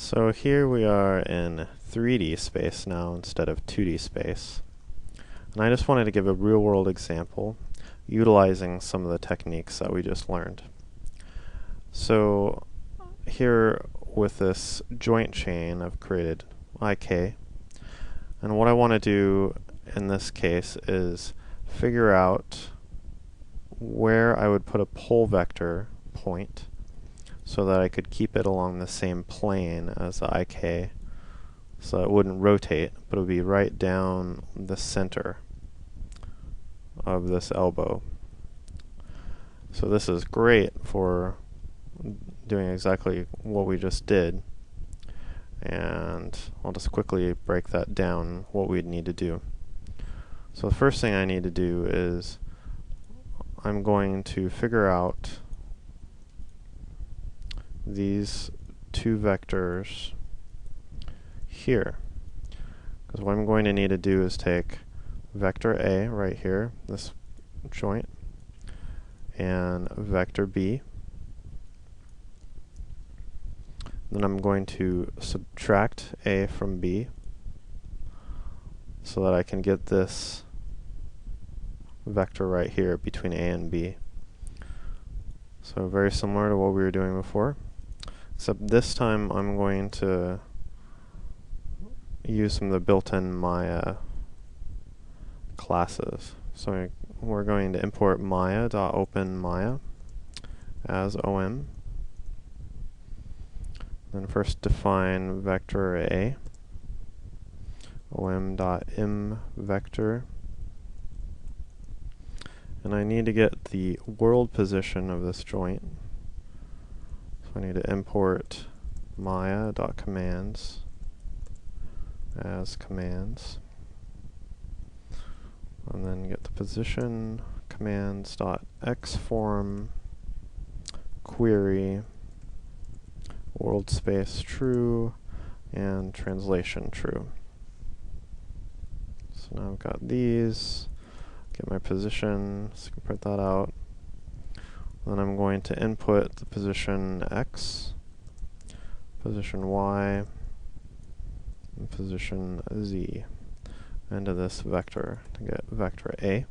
So here we are in 3D space now instead of 2D space. And I just wanted to give a real-world example utilizing some of the techniques that we just learned. So here with this joint chain I've created IK, and what I want to do in this case is figure out where I would put a pole vector point so that I could keep it along the same plane as the IK, so it wouldn't rotate, but it would be right down the center of this elbow. So this is great for doing exactly what we just did, and I'll just quickly break that down, what we'd need to do. So the first thing I need to do is I'm going to figure out these two vectors here, because what I'm going to need to do is take vector A right here, this joint, and vector B. Then I'm going to subtract A from B so that I can get this vector right here between A and B. So very similar to what we were doing before, except this time I'm going to use some of the built-in Maya classes. So we're going to import Maya.openMaya as OM. Then first define vector A, om.imVector, and I need to get the world position of this joint. So I need to import Maya.commands as commands, and then get the position commands.xform query world space true and translation true. So now I've got these, get my position, so I can print that out. Then I'm going to input the position x, position y, and position z into this vector to get vector A.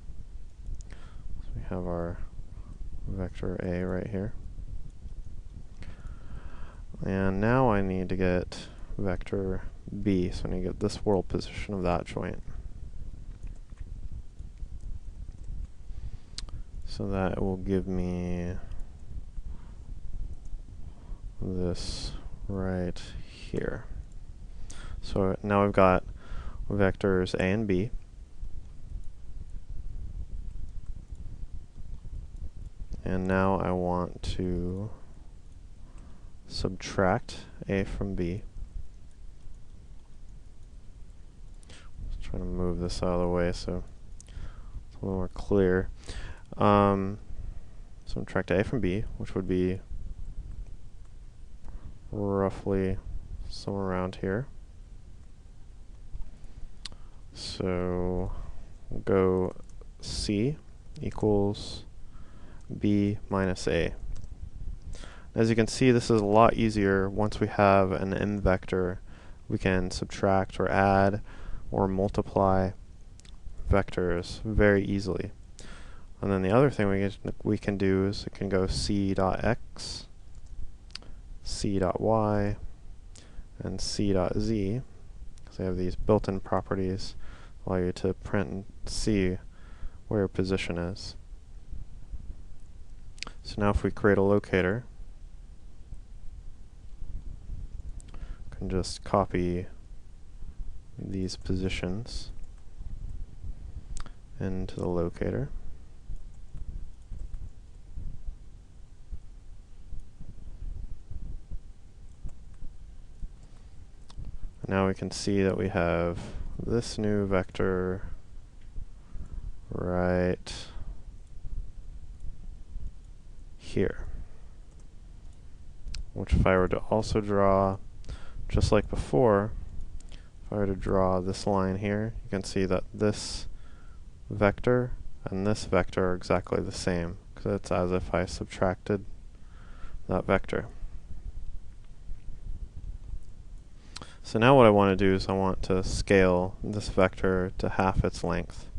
So we have our vector A right here. And now I need to get vector B, so I need to get this world position of that joint. So that will give me this right here. So now I've got vectors A and B. And now I want to subtract A from B. Just trying to move this out of the way so it's a little more clear. Subtract A from B, which would be roughly somewhere around here. So we'll go C equals B minus A. As you can see, this is a lot easier. Once we have an M vector, we can subtract or add or multiply vectors very easily. And then the other thing we can do is it can go C.x, C.y, and C.z, because they have these built-in properties that allow you to print and see where your position is. So now if we create a locator, we can just copy these positions into the locator. Now we can see that we have this new vector right here, which if I were to also draw, just like before, if I were to draw this line here, you can see that this vector and this vector are exactly the same, because it's as if I subtracted that vector. So now what I want to do is I want to scale this vector to half its length.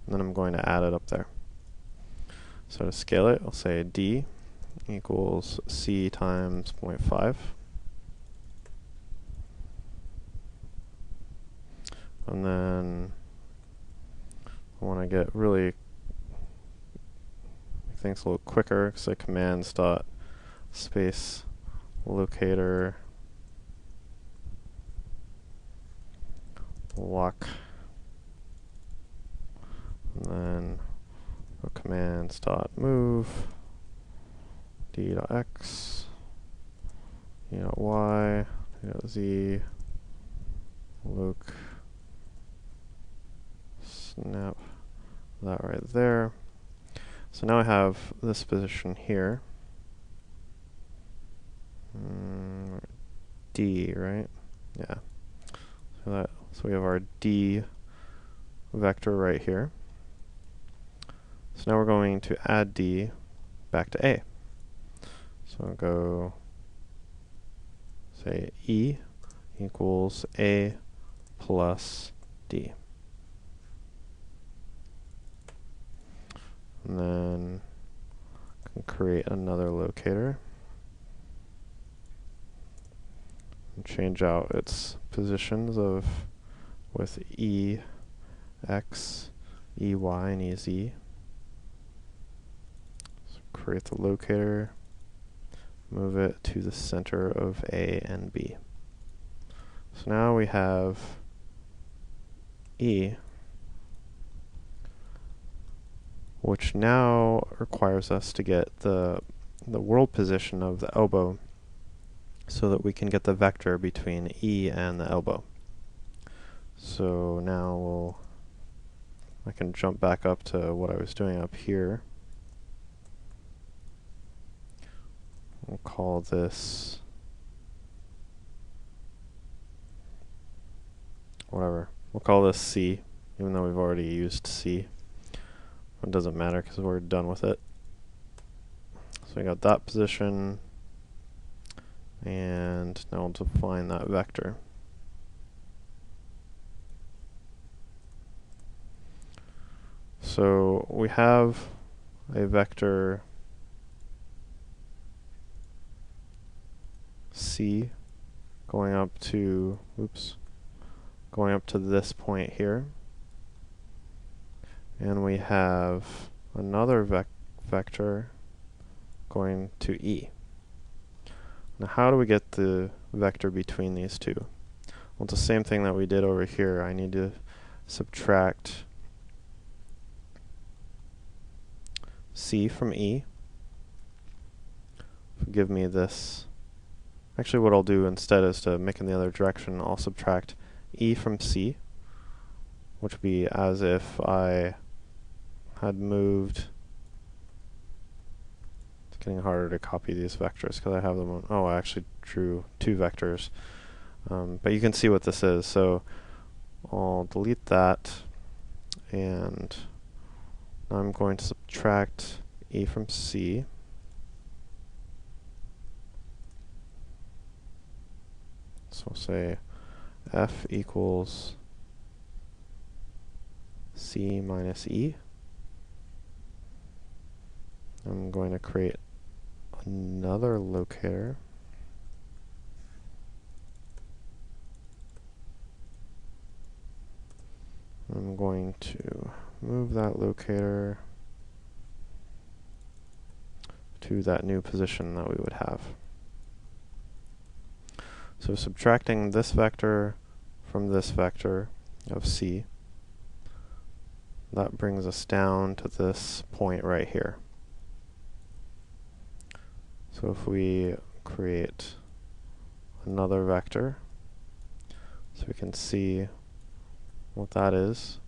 And then I'm going to add it up there. So to scale it, I'll say d equals c times 0.5. And then I want to get really things a little quicker, so commands dot space locator lock, and then go commands dot move d dot x, d dot y, d dot z, loc snap that right there. So now I have this position here. D, right? Yeah. So we have our D vector right here. So now we're going to add D back to A. So I'll go say E equals A plus D. And then I can create another locator and change out its positions with E x, E y, and E z. So create the locator, move it to the center of A and B. So now we have E, which now requires us to get the world position of the elbow so that we can get the vector between E and the elbow. So now I can jump back up to what I was doing up here. We'll call this whatever. We'll call this C, even though we've already used C. It doesn't matter because we're done with it. So we got that position, and now we'll define that vector. So we have a vector C going up to this point here. And we have another vector going to E. Now how do we get the vector between these two? Well, it's the same thing that we did over here. I need to subtract C from E. Give me this. Actually, what I'll do instead is to make in the other direction, I'll subtract E from C, which would be as if I had moved. It's getting harder to copy these vectors because I have them on. Oh, I actually drew two vectors. But you can see what this is. So I'll delete that, and I'm going to subtract E from C. So we'll say F equals C minus E. I'm going to create another locator. I'm going to move that locator to that new position that we would have. So subtracting this vector from this vector of C, that brings us down to this point right here. So if we create another vector, so we can see what that is.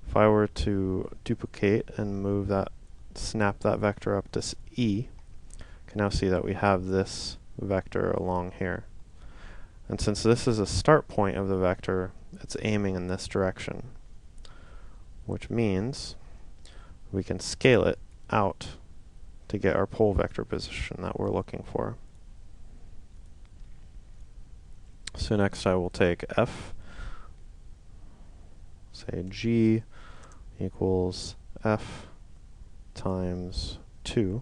If I were to duplicate and move that, snap that vector up to E, you can now see that we have this vector along here. And since this is a start point of the vector, it's aiming in this direction, which means we can scale it out to get our pole vector position that we're looking for. So next I will take f, say g equals f times 2.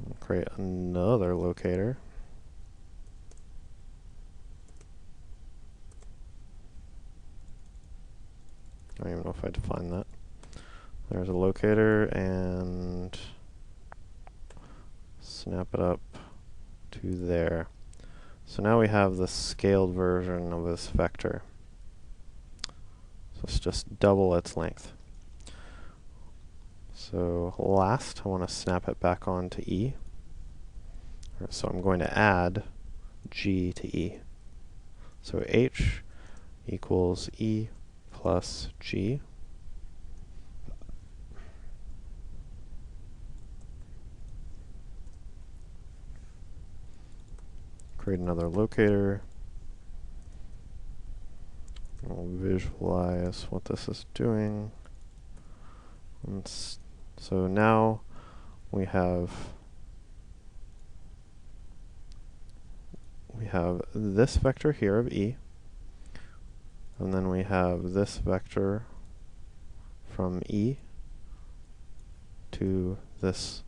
I'll create another locator. I don't even know if I define that. There's a locator, and snap it up to there. So now we have the scaled version of this vector. So it's just double its length. So last, I want to snap it back onto E. So I'm going to add G to E. So H equals E plus G. Create another locator. We'll visualize what this is doing. So now we have this vector here of E, and then we have this vector from E to this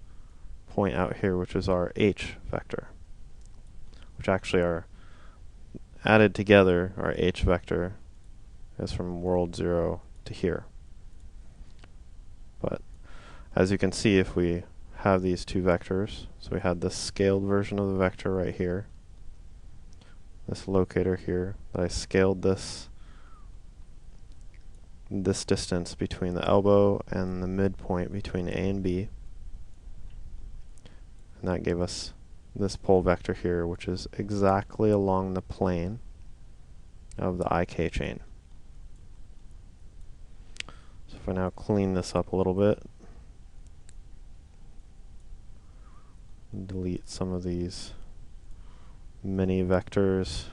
point out here, which is our H vector, which actually are added together. Our H vector is from world 0 to here. But as you can see, if we have these two vectors, so we had this scaled version of the vector right here, this locator here, that I scaled this distance between the elbow and the midpoint between A and B, and that gave us this pole vector here, which is exactly along the plane of the IK chain. So if I now clean this up a little bit, delete some of these mini vectors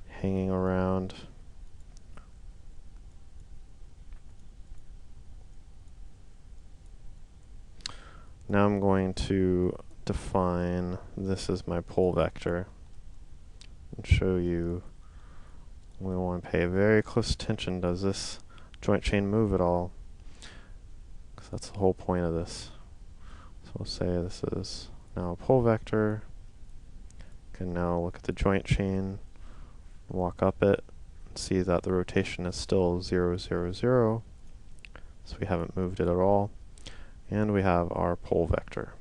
hanging around. Now I'm going to define this as my pole vector and show you we want to pay very close attention. Does this joint chain move at all? Because that's the whole point of this. So we'll say this is now a pole vector. Can now look at the joint chain, walk up it, and see that the rotation is still 0, 0, 0. So we haven't moved it at all. And we have our pole vector.